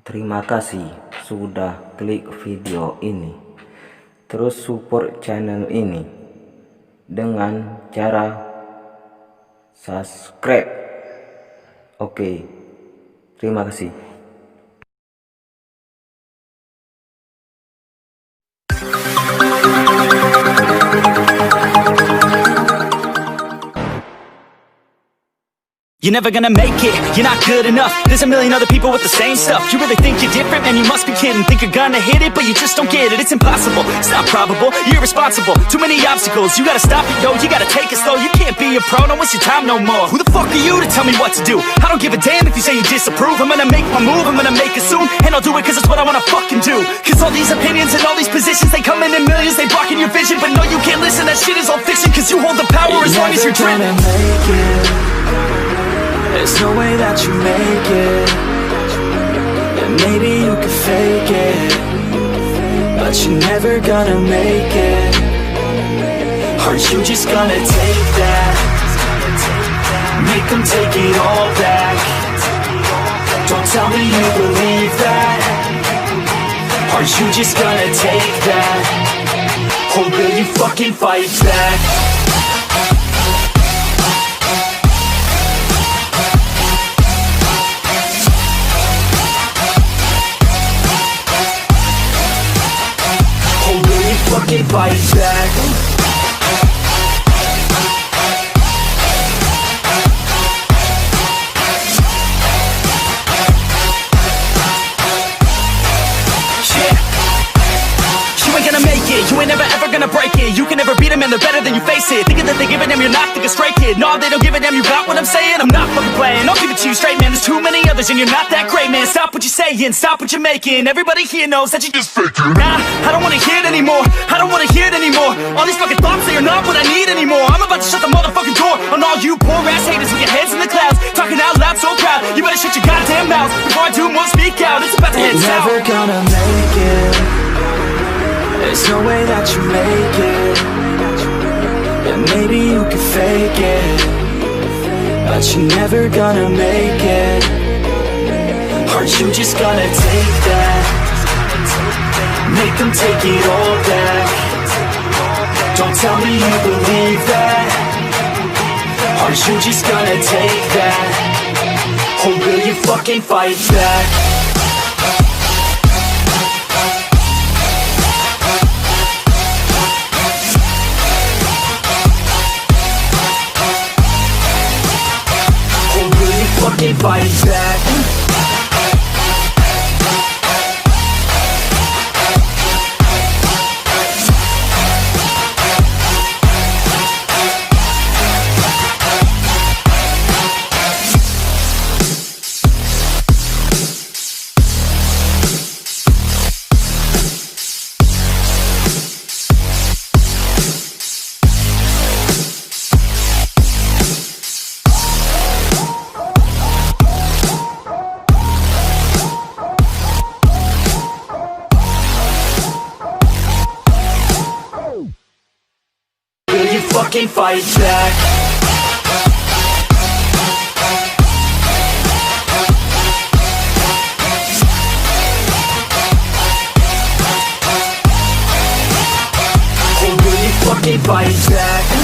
Terima kasih sudah klik video ini. Terus support channel ini dengan cara subscribe. Oke, terima kasih. You're never gonna make it, you're not good enough. There's a million other people with the same stuff. You really think you're different? Man, you must be kidding. Think you're gonna hit it, but you just don't get it. It's impossible, it's not probable, you're irresponsible. Too many obstacles, you gotta stop it, yo. You gotta take it slow, you can't be a pro. Don't waste your time no more. Who the fuck are you to tell me what to do? I don't give a damn if you say you disapprove. I'm gonna make my move, I'm gonna make it soon. And I'll do it cause it's what I wanna fucking do. Cause all these opinions and all these positions, they come in millions, they blocking your vision. But no, you can't listen, that shit is all fiction. Cause you hold the power as long as you're dreaming. There's no way that you make it. And maybe you could fake it, but you're never gonna make it. Aren't you just gonna take that? Make them take it all back. Don't tell me you believe that. Aren't you just gonna take that? Or will you fucking fight back? Fucking fight back. You ain't gonna make it, you ain't never ever gonna break it. You can never beat them and they're better than you face it. Thinking that they give a damn, you're not thinking straight, kid. No, they don't give a damn, you got what I'm saying? I'm not fucking playing, I'll give it to you straight, man. There's too many others and you're not that great, man. Stop what you're saying, stop what you're making. Everybody here knows that you just faking. Nah, I don't wanna hear it anymore, I don't wanna hear it anymore. All these fucking thoughts, they are not what I need anymore. I'm about to shut the motherfucking door on all you poor ass haters with your heads in the clouds, talking out loud so proud. You better shut your goddamn mouth before I do more speak out. It's about to head south. You're never gonna make it. There's no way that you make it. And maybe you could fake it, but you're never gonna make it. Aren't you just gonna take that? Make them take it all back. Don't tell me you believe that. Aren't you just gonna take that? Or will you fucking fight back? Fucking fight back. Fucking fight back. Or will you fucking fight back?